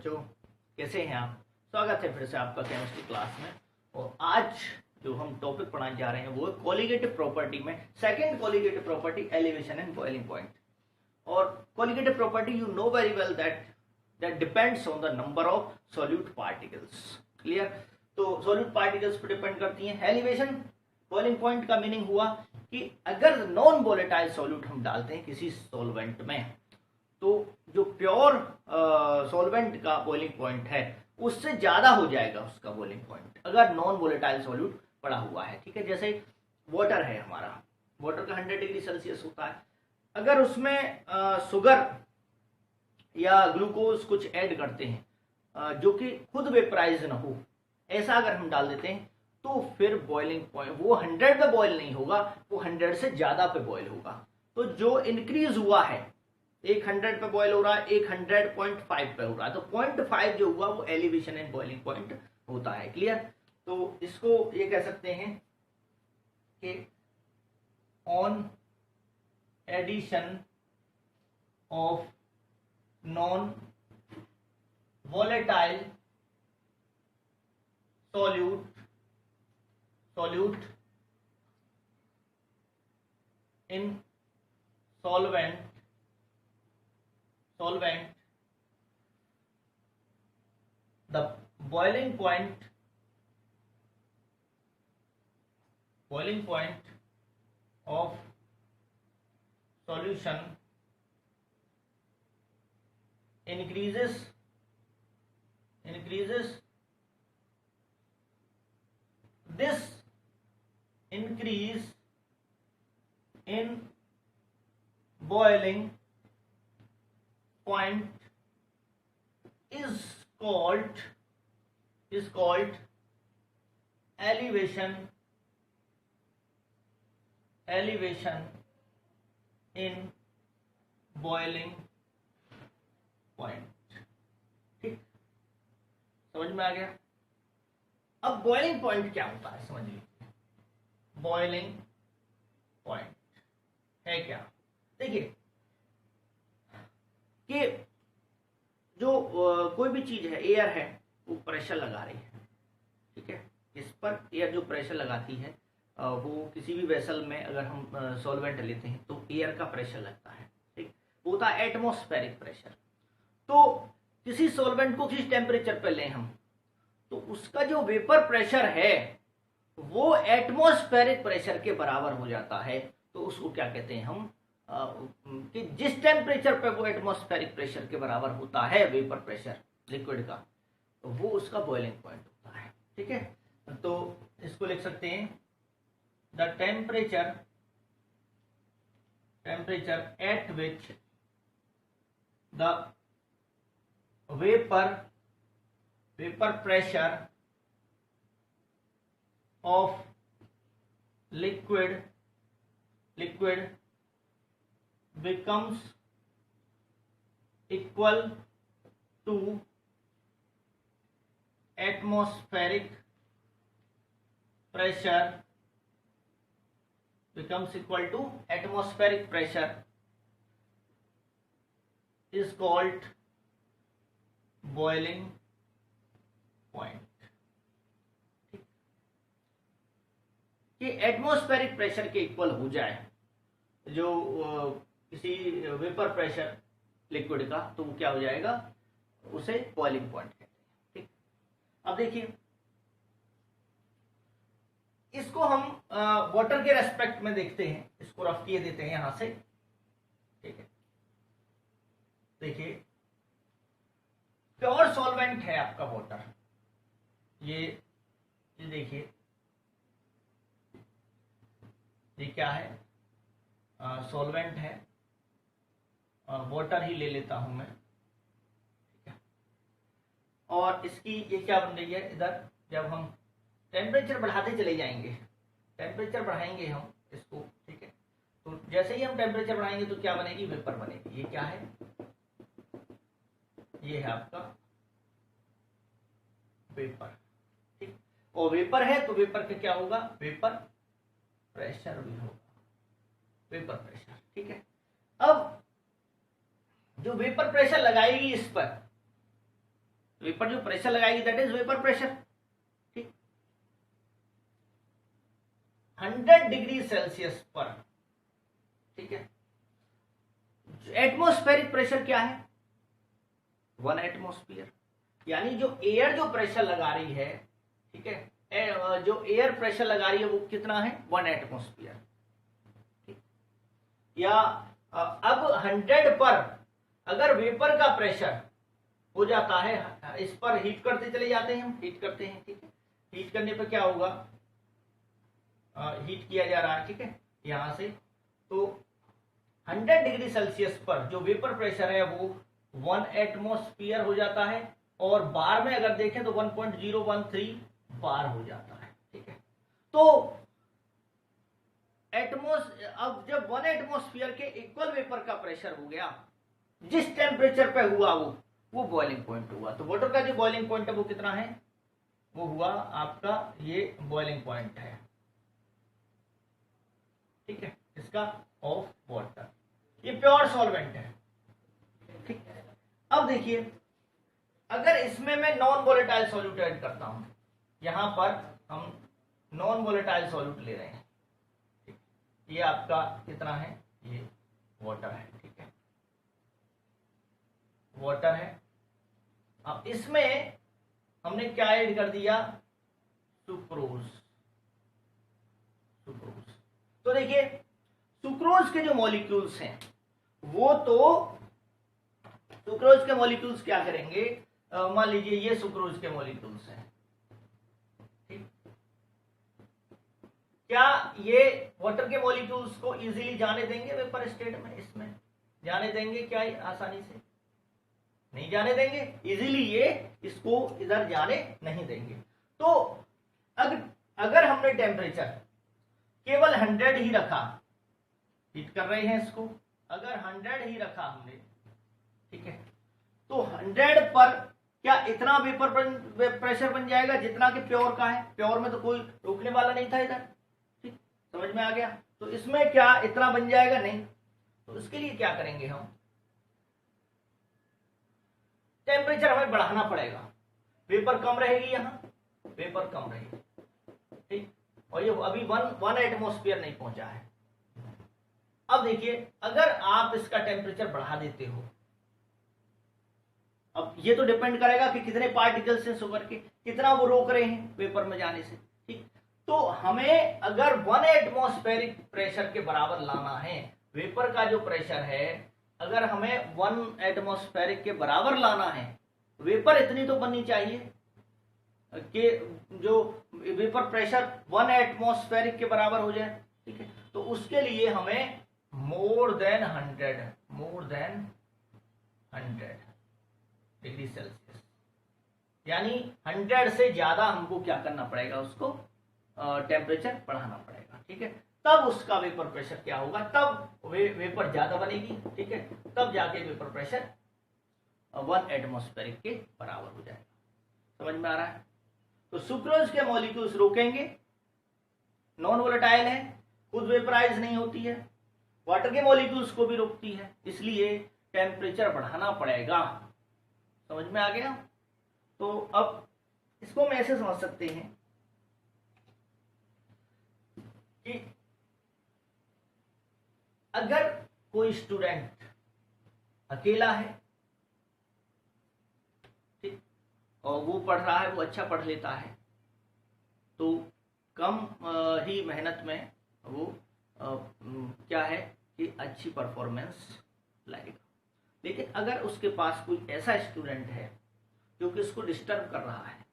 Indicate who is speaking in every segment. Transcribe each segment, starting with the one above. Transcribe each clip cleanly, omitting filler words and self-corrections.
Speaker 1: बच्चों, कैसे हैं आप? स्वागत है फिर से आपका केमिस्ट्री क्लास में। और आज जो हम टॉपिक पढ़ाने जा रहे हैं वो कोलिगेटिव प्रॉपर्टी में second colligative property elevation and boiling point. और colligative property you know very well that depends on the number of solute particles. Clear? तो सॉल्यूट पार्टिकल्स पर डिपेंड करती हैं। एलिवेशन बॉइलिंग पॉइंट का मीनिंग हुआ कि अगर नॉन वोलेटाइल सॉल्यूट हम डालते हैं किसी सॉल्वेंट में, तो जो प्योर सॉल्वेंट का बॉइलिंग पॉइंट है उससे ज्यादा हो जाएगा उसका बॉइलिंग पॉइंट अगर नॉन वोलेटाइल सॉल्यूट पड़ा हुआ है। ठीक है, जैसे वाटर है हमारा, वाटर का 100 डिग्री सेल्सियस होता है। अगर उसमें शुगर या ग्लूकोज कुछ ऐड करते हैं जो कि खुद वेपराइज ना हो, ऐसा अगर हम डाल देते हैं तो फिर बॉइलिंग पॉइंट वो 100 पे बॉयल नहीं होगा, वो 100 से ज्यादा पे बॉयल होगा। तो जो इंक्रीज हुआ है, एक 100 पे बॉयल हो रहा है, एक 100.5 पे हो रहा है, तो 0.5 जो हुआ वो एलिवेशन एंड बॉइलिंग पॉइंट होता है। क्लियर? तो इसको ये कह सकते हैं कि on addition of non volatile solute in solvent the boiling point of solution increases this increase in boiling point is called elevation in boiling point। ठीक, समझ में आ गया? अब बॉइलिंग पॉइंट क्या होता है समझ लीजिए। बॉइलिंग पॉइंट है क्या? देखिए कि जो कोई भी चीज है, एयर है, वो प्रेशर लगा रही है। ठीक है, इस पर एयर जो प्रेशर लगाती है वो किसी भी वेसल में अगर हम सॉल्वेंट लेते हैं तो एयर का प्रेशर लगता है। ठीक, वो होता है एटमॉस्फेरिक प्रेशर। तो किसी सॉल्वेंट को किस टेम्परेचर पर लें हम, तो उसका जो वेपर प्रेशर है वो एटमॉस्फेरिक प्रेशर के बराबर हो जाता है। तो उसको क्या कहते हैं हम कि जिस टेम्परेचर पे वो एटमॉस्फेरिक प्रेशर के बराबर होता है वेपर प्रेशर लिक्विड का, तो वो उसका बॉइलिंग पॉइंट होता है। ठीक है, तो इसको लिख सकते हैं the temperature at which the vapor pressure of liquid becomes equal to atmospheric pressure is called boiling point. कि एटमॉस्फेरिक प्रेशर के इक्वल हो जाए जो किसी वेपर प्रेशर लिक्विड का, तो वो क्या हो जाएगा, उसे बॉइलिंग पॉइंट कहते हैं। ठीक, अब देखिए इसको हम वाटर के रेस्पेक्ट में देखते हैं, इसको रफ किए देते हैं यहां से। ठीक है, देखिए प्योर सॉल्वेंट है आपका वाटर, ये देखिए ये क्या है, सॉल्वेंट है, वाटर ही ले लेता हूं मैं। ठीक है, और इसकी ये क्या बन रही है, इधर जब हम टेम्परेचर बढ़ाते चले जाएंगे, टेम्परेचर बढ़ाएंगे हम इसको। ठीक है, तो जैसे ही हम टेम्परेचर बढ़ाएंगे तो क्या बनेगी, वेपर बनेगी। ये क्या है, ये है आपका वेपर। ठीक, और वेपर है तो वेपर का क्या होगा, वेपर प्रेशर भी होगा, वेपर प्रेशर। ठीक है, अब जो वेपर प्रेशर लगाएगी इस पर, वेपर जो प्रेशर लगाएगी दैट इज वेपर प्रेशर। ठीक, 100 डिग्री सेल्सियस पर, ठीक है। एटमॉस्फेरिक प्रेशर क्या है? 1 एटमॉस्फेयर, यानी जो एयर जो प्रेशर लगा रही है, ठीक है, जो एयर प्रेशर लगा रही है वो कितना है? 1 एटमॉस्फेयर। या अब 100 पर अगर वेपर का प्रेशर हो जाता है, इस पर हीट करते चले जाते हैं, हम हीट करते हैं, ठीक है। हीट करने पर क्या होगा? हीट किया जा रहा है, ठीक है, यहां से। तो 100 डिग्री सेल्सियस पर जो वेपर प्रेशर है वो 1 एटमॉस्फेयर हो जाता है, और बार में अगर देखें तो 1.013 बार हो जाता है, ठीक है। तो अब जब 1 एटमॉस्फेयर के इक्वल वेपर का प्रेशर हो गया, जिस टेम्परेचर पे हुआ वो बॉइलिंग पॉइंट हुआ। तो वाटर का जो बॉइलिंग पॉइंट है वो कितना है? वो हुआ आपका, ये बॉइलिंग पॉइंट है, ठीक है, इसका ऑफ वाटर। ये प्योर सॉल्वेंट है, ठीक है। अब देखिए, अगर इसमें मैं नॉन वोलेटाइल सॉल्यूट ऐड करता हूं, यहां पर हम नॉन वोलेटाइल सॉल्यूट ले रहे हैं, ठीक। ये आपका कितना है? ये वाटर है, ठीक है, वाटर है। अब इसमें हमने क्या ऐड कर दिया? सुक्रोज। सुक्रोज, तो देखिए सुक्रोज के जो मॉलिक्यूल्स हैं वो तो, सुक्रोज के मॉलिक्यूल्स क्या करेंगे? मान लीजिए ये सुक्रोज के मॉलिक्यूल्स हैं, ठीक। क्या ये वाटर के मॉलिक्यूल्स को इजीली जाने देंगे वेपर स्टेट में? इसमें जाने देंगे क्या आसानी से? नहीं जाने देंगे, इजीली ये इसको इधर जाने नहीं देंगे। तो अगर हमने टेम्परेचर केवल 100 ही रखा, हीट कर रहे हैं इसको, अगर 100 ही रखा हमने, ठीक है, तो 100 पर क्या इतना वेपर प्रेशर बन जाएगा जितना कि प्योर का है? प्योर में तो कोई रोकने वाला नहीं था इधर, ठीक, समझ में आ गया। तो इसमें क्या इतना बन जाएगा? नहीं। तो इसके लिए क्या करेंगे हम? टेम्परेचर हमें बढ़ाना पड़ेगा, वेपर कम रहेगी, यहां वेपर कम रहेगी, ठीक। और ये अभी 1 एटमॉस्फेयर नहीं पहुंचा है। अब देखिए, अगर आप इसका टेम्परेचर बढ़ा देते हो, अब ये तो डिपेंड करेगा कि कितने पार्टिकल्स हैं शुगर के, कितना वो रोक रहे हैं वेपर में जाने से, ठीक। तो हमें अगर 1 एटमॉस्फेरिक प्रेशर के बराबर लाना है, वेपर का जो प्रेशर है अगर हमें 1 एटमॉस्फेरिक के बराबर लाना है, वेपर इतनी तो बननी चाहिए कि जो वेपर प्रेशर 1 एटमॉस्फेरिक के बराबर हो जाए, ठीक है। तो उसके लिए हमें मोर देन 100 डिग्री सेल्सियस, यानी 100 से ज्यादा हमको क्या करना पड़ेगा? उसको टेम्परेचर बढ़ाना पड़ेगा, ठीक है। तब उसका वेपर प्रेशर क्या होगा? तब वेपर ज्यादा बनेगी, ठीक है, तब जाके वेपर प्रेशर 1 एटमॉस्फेरिक के बराबर हो जाएगा। समझ में आ रहा है? तो सुक्रोज के मॉलिक्यूल्स रोकेंगे, नॉन वोलेटाइल है, खुद वेपराइज नहीं होती है, वाटर के मॉलिक्यूल्स को भी रोकती है, इसलिए टेम्परेचर बढ़ाना पड़ेगा। समझ में आ गया? तो अब इसको हम ऐसे समझ सकते हैं कि अगर कोई स्टूडेंट अकेला है, ठीक, और वो पढ़ रहा है, वो अच्छा पढ़ लेता है, तो कम ही मेहनत में वो क्या है कि अच्छी परफॉर्मेंस लाएगा। लेकिन अगर उसके पास कोई ऐसा स्टूडेंट है जो कि उसको डिस्टर्ब कर रहा है,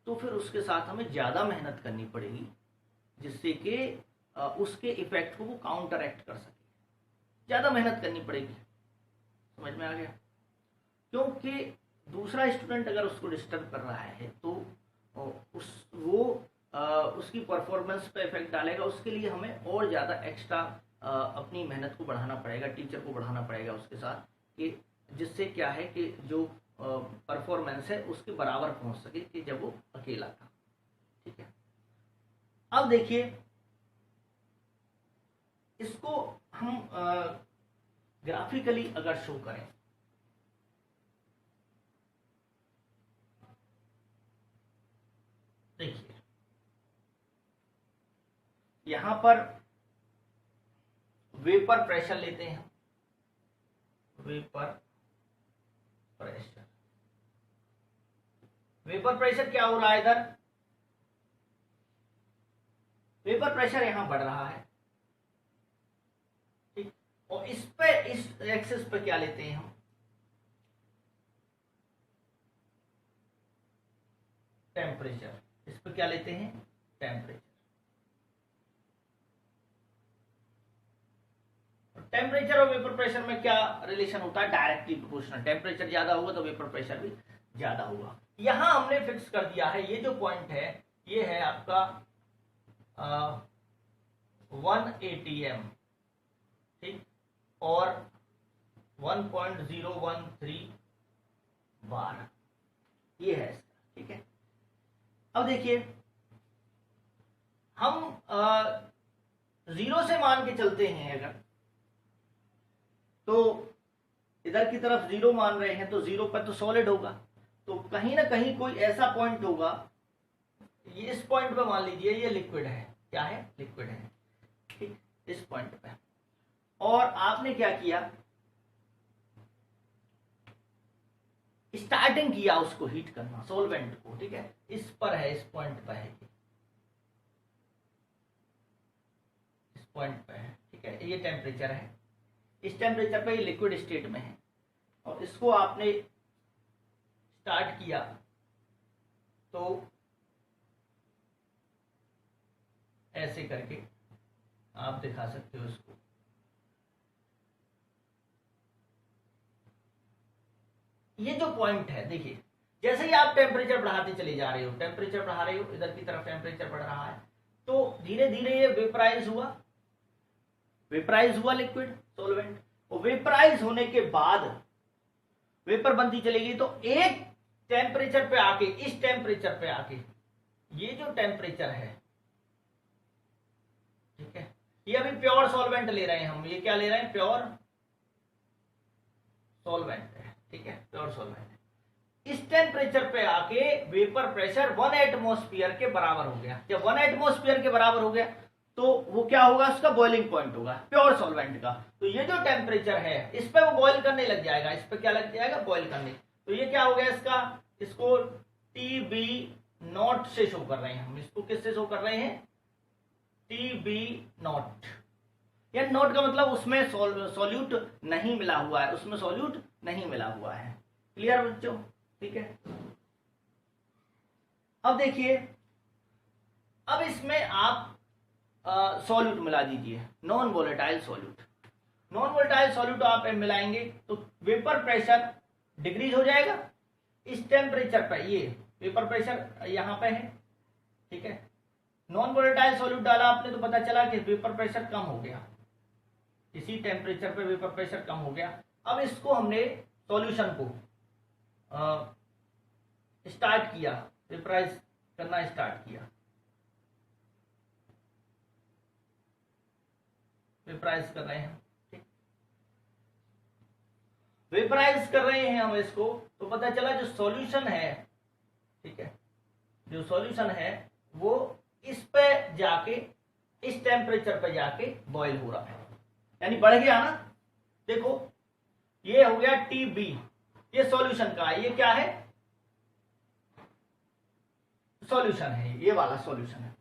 Speaker 1: तो फिर उसके साथ हमें ज़्यादा मेहनत करनी पड़ेगी, जिससे कि उसके इफेक्ट को वो काउंटर एक्ट कर सके। ज़्यादा मेहनत करनी पड़ेगी। समझ में आ गया? क्योंकि दूसरा स्टूडेंट अगर उसको डिस्टर्ब कर रहा है तो उसकी परफॉर्मेंस पे इफेक्ट डालेगा। उसके लिए हमें और ज़्यादा एक्स्ट्रा अपनी मेहनत को बढ़ाना पड़ेगा, टीचर को बढ़ाना पड़ेगा उसके साथ, कि जिससे क्या है कि जो परफॉर्मेंस है उसके बराबर पहुंच सके कि जब वो अकेला था। ठीक है, अब देखिए इसको हम ग्राफिकली अगर शो करें, देखिए यहां पर वेपर प्रेशर लेते हैं, वेपर प्रेशर, वेपर प्रेशर क्या हो रहा है इधर, वेपर प्रेशर यहां बढ़ रहा है, ठीक। और इस पे, इस एक्सिस पे क्या लेते हैं हम, टेम्परेचर, इस पे क्या लेते हैं, टेम्परेचर। टेम्परेचर और वेपर प्रेशर में क्या रिलेशन होता है, डायरेक्टली प्रोपोर्शनल, टेम्परेचर ज्यादा होगा तो वेपर प्रेशर भी ज्यादा होगा। यहां हमने फिक्स कर दिया है, ये जो पॉइंट है ये है आपका 1 atm, ठीक, और 1.013 बार, ये है इसका, ठीक है। अब देखिए हम 0 से मान के चलते हैं अगर, तो इधर की तरफ 0 मान रहे हैं तो 0 पर तो सॉलिड होगा, तो कहीं ना कहीं कोई ऐसा पॉइंट होगा, ये इस पॉइंट पे मान लीजिए ये लिक्विड है, क्या है, लिक्विड है, ठीक, इस पॉइंट पे। और आपने क्या किया, स्टार्टिंग किया उसको हीट करना, सॉल्वेंट को, ठीक है, इस पर है, इस पॉइंट पर है, इस पॉइंट पे है, ठीक है, ये टेम्परेचर है, इस टेम्परेचर पे ये लिक्विड स्टेट में है, और इसको आपने स्टार्ट किया तो ऐसे करके आप दिखा सकते हो इसको, ये जो पॉइंट है देखिए, जैसे ही आप टेम्परेचर बढ़ाते चले जा रहे हो, टेम्परेचर बढ़ा रहे हो, इधर की तरफ टेम्परेचर बढ़ रहा है, तो धीरे धीरे ये वेपराइज हुआ, वेपराइज हुआ लिक्विड सॉल्वेंट, और वेपराइज होने के बाद वेपर बनती चलेगी, तो एक टेम्परेचर पे आके, इस टेम्परेचर पे आके, ये जो टेम्परेचर है, ठीक है, ये अभी प्योर सॉल्वेंट ले रहे हैं हम, ये क्या ले रहे हैं, प्योर सॉल्वेंट है, ठीक है, प्योर सॉल्वेंट। इस टेम्परेचर पे आके वेपर प्रेशर 1 एटमॉस्फेयर के बराबर हो गया, जब 1 एटमॉस्फेयर के बराबर हो गया तो वो क्या होगा, उसका बॉइलिंग पॉइंट होगा प्योर सॉल्वेंट का, तो ये जो टेम्परेचर है इस पे वो बॉइल करने लग जाएगा, इस पे क्या लग जाएगा, बॉइल करने, तो ये क्या हो गया इसका, इसको TB नॉट से शो कर रहे हैं हम, इसको किससे शो कर रहे हैं, TB नॉट, या नोट का मतलब उसमें सॉल्यूट नहीं मिला हुआ है, उसमें सॉल्यूट नहीं मिला हुआ है, क्लियर बच्चों, ठीक है। अब देखिए, अब इसमें आप सॉल्यूट मिला दीजिए, non volatile solute, non volatile solute आप मिलाएंगे तो वेपर प्रेशर डिक्रीज हो जाएगा, इस टेम्परेचर पर ये वेपर प्रेशर यहां पे है, ठीक है, नॉन वोलेटाइल सॉल्यूट डाला आपने तो पता चला कि वेपर प्रेशर कम हो गया, इसी टेम्परेचर पे वेपर प्रेशर कम हो गया। अब इसको हमने सॉल्यूशन को स्टार्ट किया, वेपराइज करना स्टार्ट किया, वेपराइज कर रहे हैं, ठीक, वेपराइज कर रहे हैं हम इसको, तो पता चला जो सॉल्यूशन है, ठीक है, जो सॉल्यूशन है वो इस पे जाके, इस टेम्परेचर पे जाके बॉईल हो रहा है, यानी बढ़ गया ना, देखो ये हो गया TB, ये सॉल्यूशन का है, ये क्या है, सॉल्यूशन है, ये वाला सॉल्यूशन है,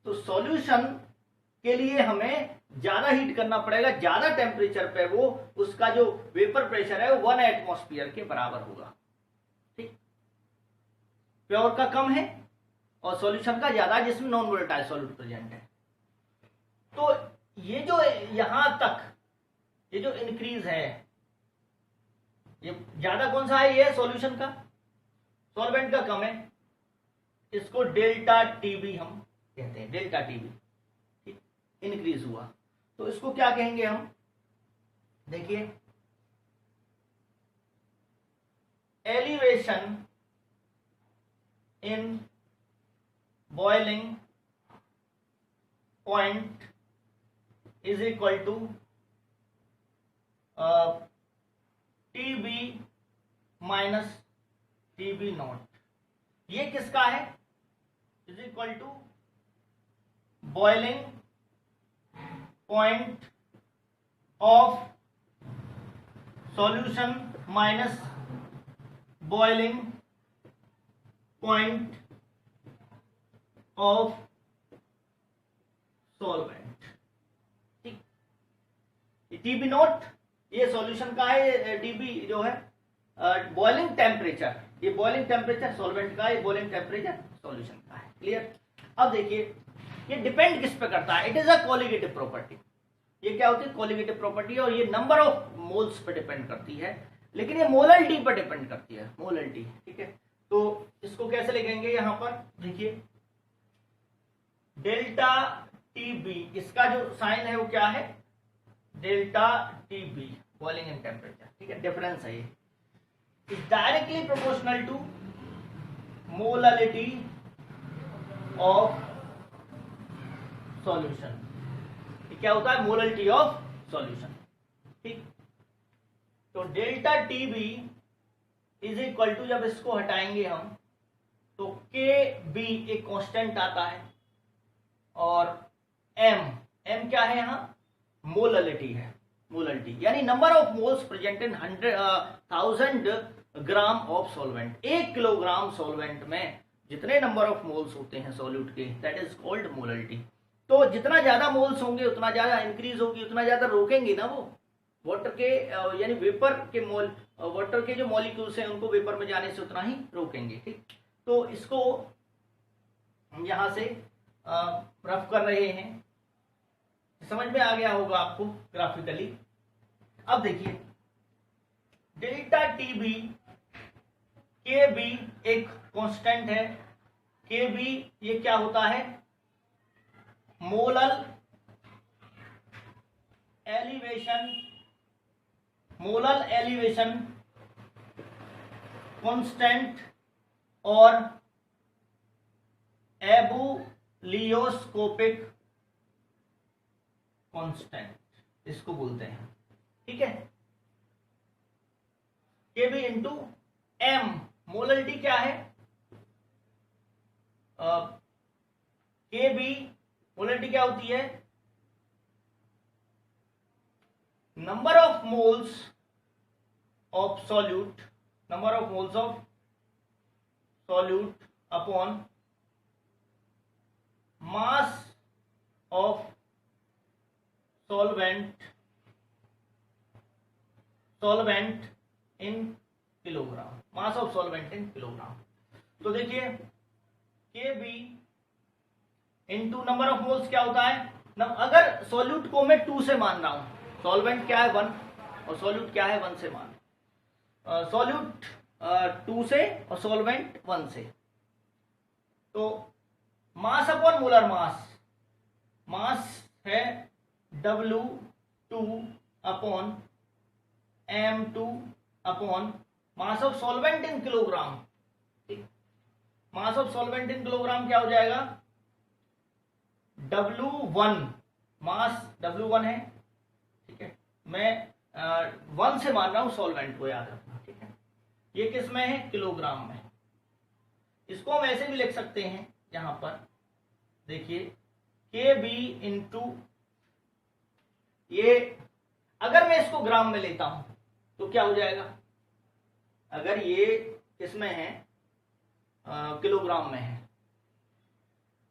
Speaker 1: तो सॉल्यूशन के लिए हमें ज्यादा हीट करना पड़ेगा, ज्यादा टेम्परेचर पे वो उसका जो वेपर प्रेशर है वो 1 एटमॉस्फेयर के बराबर होगा, ठीक, प्योर का कम है और सॉल्यूशन का ज्यादा, जिसमें नॉन वोलेटाइल सॉल्यूट प्रेजेंट है। तो ये जो यहां तक ये जो इंक्रीज है, ये ज्यादा कौन सा है, ये सॉल्यूशन का, सॉल्वेंट का कम है, इसको डेल्टा TB हम कहते हैं, डेल्टा TB, ठीक, इंक्रीज हुआ, तो इसको क्या कहेंगे हम, देखिए elevation in boiling point is equal to TB minus TB naught, ये किसका है, is equal to boiling point of solution minus boiling point of solvent. ठीक, टीबी नॉट ये सॉल्यूशन का है, टीबी जो है बॉइलिंग टेम्परेचर, ये बॉइलिंग टेम्परेचर सॉल्वेंट का, ये बॉइलिंग टेम्परेचर सॉल्यूशन का है। क्लियर। अब देखिए ये डिपेंड किस पे करता है, it is a colligative property. ये क्या होती है, कोलिगेटिव प्रॉपर्टी, और ये नंबर ऑफ मोल्स पे डिपेंड करती है, लेकिन ये मोलरिटी पर डिपेंड करती है, मोलरिटी। ठीक है, तो इसको कैसे लिखेंगे, यहां पर देखिए डेल्टा टीबी, इसका जो साइन है वो क्या है, delta TB, boiling in temperature. ठीक है, डिफरेंस है ये, is directly proportional to molarity of solution. क्या होता है, मोलरिटी ऑफ सॉल्यूशन। ठीक, तो delta TB is equal to, जब इसको हटाएंगे हम तो के बी एक कांस्टेंट आता है, और एम क्या है, यहां मोलरिटी है, मोलरिटी यानी number of moles present in 100,000 gram of solvent. 1 kilogram solvent में जितने नंबर ऑफ मोल्स होते हैं सॉल्यूट के, दैट इज कॉल्ड मोलरिटी। तो जितना ज्यादा मोल्स होंगे उतना ज्यादा इंक्रीज होगी, उतना ज्यादा रोकेंगे ना वो वाटर के, यानी वेपर के मोल, वाटर के जो मॉलिक्यूल्स हैं उनको वेपर में जाने से उतना ही रोकेंगे। ठीक, तो इसको हम यहां से रफ कर रहे हैं, समझ में आ गया होगा आपको ग्राफिकली। अब देखिए डेल्टा टीबी, के बी एक कांस्टेंट है, के बी ये क्या होता है, मोलल एलिवेशन कांस्टेंट और एबुलियोस्कोपिक कांस्टेंट इसको बोलते हैं। ठीक है, के बी इंटू एम, मोलरिटी क्या है, के बी मोलरिटी क्या होती है, number of moles of solute, number of moles of solute upon mass of solvent in kilogram, mass of solvent in kilogram. तो देखिए K B into number of moles क्या होता है, अगर सॉल्यूट को मैं 2 से मान रहा हूं, सॉल्वेंट क्या है 1 और सॉल्यूट क्या है 1 से मान, सॉल्यूट 2 से और सॉल्वेंट 1 से, तो मास अपॉन मोलर मास है W2 upon M2 upon mass of solvent in kilogram. ठीक, mass of solvent in kilogram क्या हो जाएगा, W1, मास W1 है। ठीक है, मैं 1 से मान रहा हूं सॉल्वेंट को, याद रखना। ठीक है, ये किस में है, किलोग्राम में। इसको हम ऐसे भी लिख सकते हैं, यहां पर देखिए के बी इंटू, ये अगर मैं इसको ग्राम में लेता हूं तो क्या हो जाएगा, अगर ये किसमें है, किलोग्राम में है,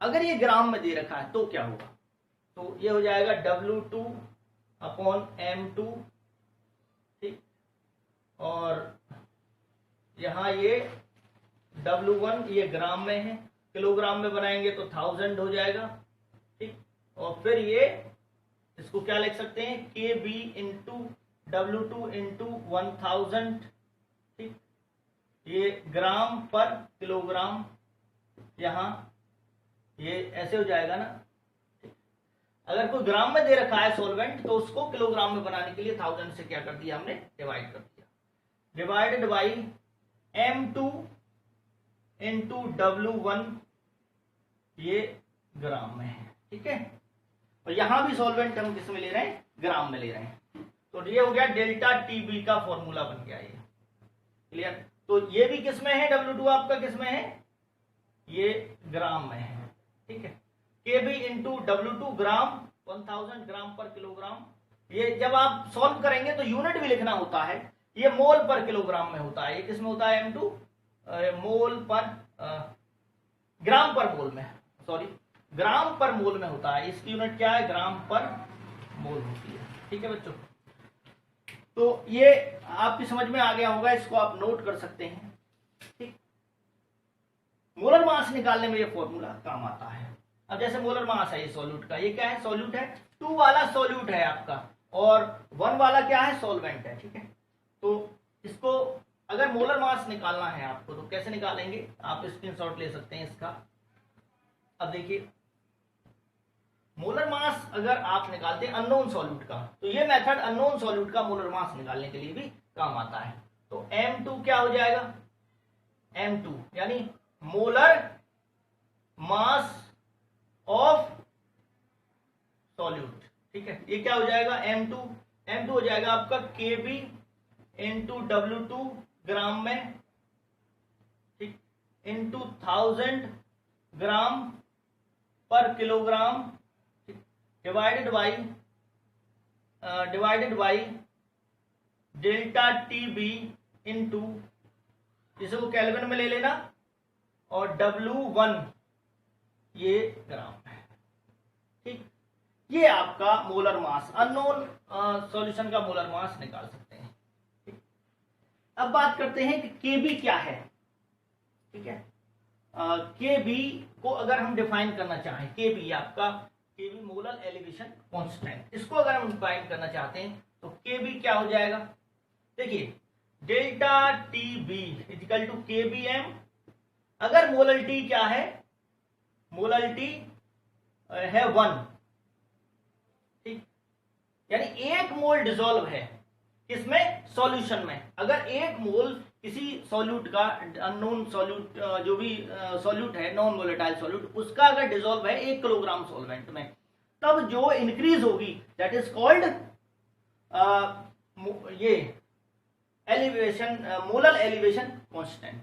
Speaker 1: अगर ये ग्राम में दे रखा है तो क्या होगा, तो ये हो जाएगा W2 अपॉन M2। ठीक, और यहां ये W1 ये ग्राम में है, किलोग्राम में बनाएंगे तो 1000 हो जाएगा। ठीक, और फिर ये इसको क्या लिख सकते हैं, के बी इंटू W2 इंटू 1000। ठीक, ये ग्राम पर किलोग्राम, यहां ये ऐसे हो जाएगा ना। अगर कोई ग्राम में दे रखा है सॉल्वेंट तो उसको किलोग्राम में बनाने के लिए 1000 से क्या कर दिया हमने, डिवाइड कर दिया, divided by M2 into W1, ये ग्राम में है। ठीक है, और यहां भी सॉल्वेंट हम किस में ले रहे हैं, ग्राम में ले रहे हैं। तो ये हो गया डेल्टा टीबी का फॉर्मूला बन गया ये। क्लियर, तो ये भी किस में है, W2 आपका किस में है, ये ग्राम में है, ठीक है। केबी इंटू W2 ग्राम 1000 ग्राम पर किलोग्राम। ये जब आप सॉल्व करेंगे तो यूनिट भी लिखना होता है, ये मोल पर किलोग्राम में होता है, ये किसमें होता है M2 मोल पर ग्राम पर मोल में, सॉरी ग्राम पर मोल में होता है। इसकी यूनिट क्या है, ग्राम पर मोल होती है, ठीक है बच्चों। तो ये आपकी समझ में आ गया होगा, इसको आप नोट कर सकते हैं, ठीक। मोलर मास निकालने में ये फॉर्मूला काम आता है। अब जैसे मोलर मास है ये सॉल्यूट का, ये क्या है, सॉल्यूट है, 2 वाला सॉल्यूट है आपका और 1 वाला क्या है, सॉल्वेंट है, ठीक है। तो इसको अगर मोलर मास निकालना है आपको तो कैसे निकालेंगे, आप स्क्रीनशॉट ले सकते हैं इसका। अब देखिए मोलर मास अगर आप निकालते हैं अननोन सॉल्यूट का, तो ये मेथड अननोन सॉल्यूट का मोलर मास निकालने के लिए भी काम आता है। तो M2 क्या हो जाएगा, M2 यानी मोलर मास ऑफ सॉल्यूट, ठीक है। ये क्या हो जाएगा, M2 हो जाएगा आपका Kb इंटू W2 ग्राम में, ठीक, इंटू 1000 ग्राम पर kilogram, divided by delta TB into, जिसे वो केल्विन में ले लेना, और W1 ये ग्राम है, ठीक। ये आपका मोलर मास, अननोन सॉल्यूशन का मोलर मास निकाल सकते हैं, ठीक। अब बात करते हैं कि Kb क्या है, ठीक है। Kb को अगर हम डिफाइन करना चाहें, Kb आपका Kb मोलर एलिवेशन कांस्टेंट, इसको अगर हम डिफाइन करना चाहते हैं तो Kb क्या हो जाएगा, देखिए delta TB equal to KBM। अगर मोलरिटी क्या है, मोलरिटी है 1, ठीक, यानी 1 मोल डिसॉल्व है किसमें, सॉल्यूशन में। अगर 1 मोल किसी सॉल्यूट का, अननोन सॉल्यूट जो भी सॉल्यूट है, नॉन वोलेटाइल सॉल्यूट, उसका अगर डिसॉल्व है 1 किलोग्राम सॉल्वेंट में, तब जो इंक्रीज होगी दैट इज कॉल्ड ये एलिवेशन, मोलर एलिवेशन कांस्टेंट।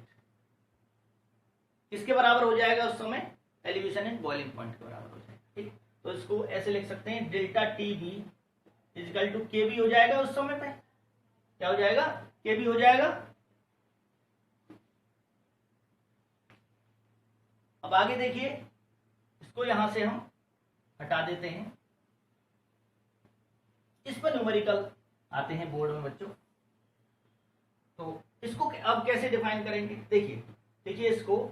Speaker 1: किसके बराबर हो जाएगा उस समय, एलिवेशन इन बॉइलिंग पॉइंट के बराबर हो जाएगा, ठीक। तो इसको ऐसे लिख सकते हैं, delta TB equal to Kb हो जाएगा उस समय पे, क्या हो जाएगा, Kb हो जाएगा। अब आगे देखिए, इसको यहां से हम हटा देते हैं, इस पर न्यूमेरिकल आते हैं बोर्ड में बच्चों। तो इसको अब कैसे डिफाइन करेंगे, देखिए इसको,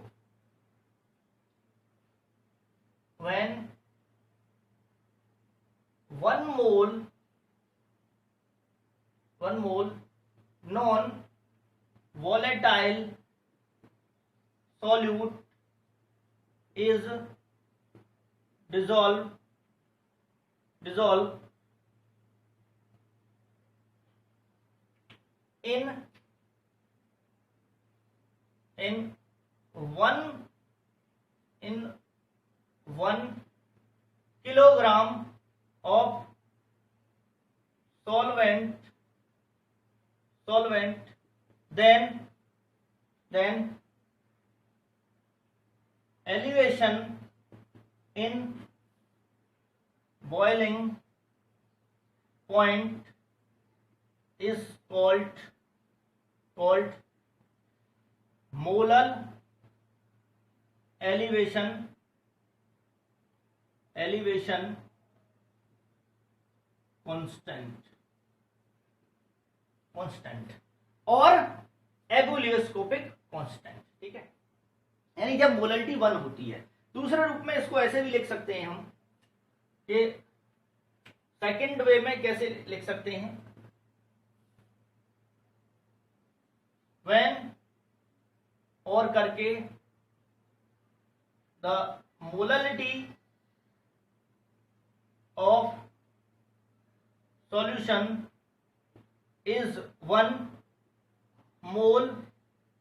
Speaker 1: when 1 mole non volatile solute is dissolved in 1 kilogram of solvent, then elevation in boiling point is called molar elevation constant और एबुलियोस्कोपिक कांस्टेंट, ठीक है। यानी जब मोलरिटी 1 होती है, दूसरे रूप में इसको ऐसे भी लिख सकते हैं हम, कि सेकंड वे में कैसे लिख सकते हैं, व्हेन और करके the molarity of solution is 1 mole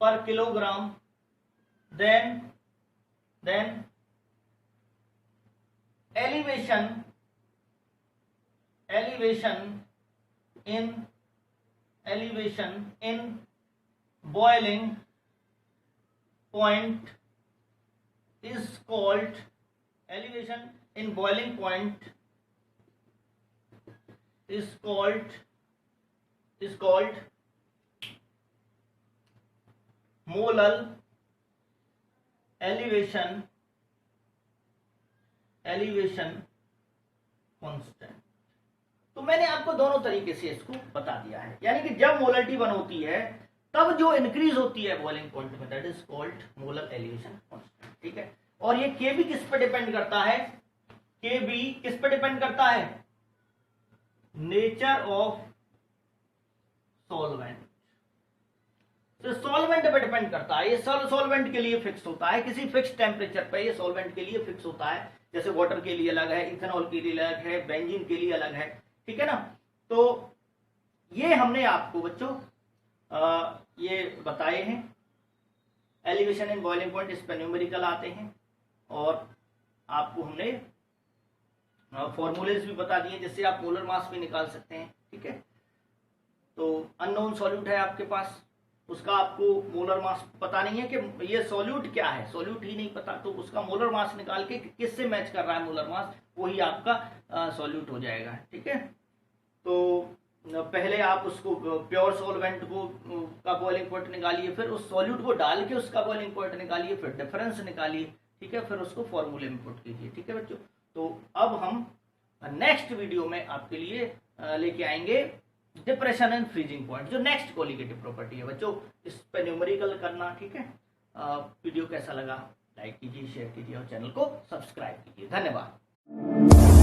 Speaker 1: per kilogram, then elevation in boiling point is called elevation in boiling point is called molar elevation constant. तो मैंने आपको दोनों तरीके से इसको बता दिया है, यानी कि जब मोलरिटी 1 होती है तब जो इंक्रीज होती है बॉइलिंग पॉइंट में, that is called molar elevation constant. ठीक है, और ये Kb किस पे डिपेंड करता है? Kb किस पे डिपेंड करता है? Nature of solvent. तो सॉल्वेंट पे डिपेंड करता है, ये सॉल्वेंट के लिए फिक्स होता है, किसी फिक्स टेम्परेचर पे ये सॉल्वेंट के लिए फिक्स होता है। जैसे वाटर के लिए अलग है, इथेनॉल के लिए अलग है, बेंजीन के लिए अलग है। ठीक है ना, तो ये हमने आपको बच्चों ये बताए हैं। एलिवेशन इन बॉइलिंग पॉइंट इस पर न्यूमेरिकल आते हैं, और आपको हमने फॉर्मूलेज भी बता दिए जिससे आप मोलर मास भी निकाल सकते हैं। ठीक है, तो अननोन सॉल्यूट है आपके पास, उसका आपको मोलर मास पता नहीं है कि ये सॉल्यूट क्या है, सॉल्यूट ही नहीं पता, तो उसका मोलर मास निकाल के किससे मैच कर रहा है मोलर मास, वही आपका सॉल्यूट हो जाएगा। ठीक है, तो पहले आप उसको प्योर सॉल्वेंट को का बॉइलिंग पॉइंट निकालिए, फिर उस सॉल्यूट को डाल के उसका बॉइलिंग पॉइंट निकालिए, फिर डिफरेंस निकालिए। ठीक है, फिर उसको फॉर्मूले में पुट कीजिए। ठीक है बच्चों, तो अब हम नेक्स्ट वीडियो में आपके लिए लेके आएंगे डिप्रेशन एंड फ्रीजिंग पॉइंट, जो नेक्स्ट कोलिगेटिव प्रॉपर्टी है बच्चों, इस पर न्यूमेरिकल करना। ठीक है, वीडियो कैसा लगा लाइक कीजिए, शेयर कीजिए और चैनल को सब्सक्राइब कीजिए। धन्यवाद।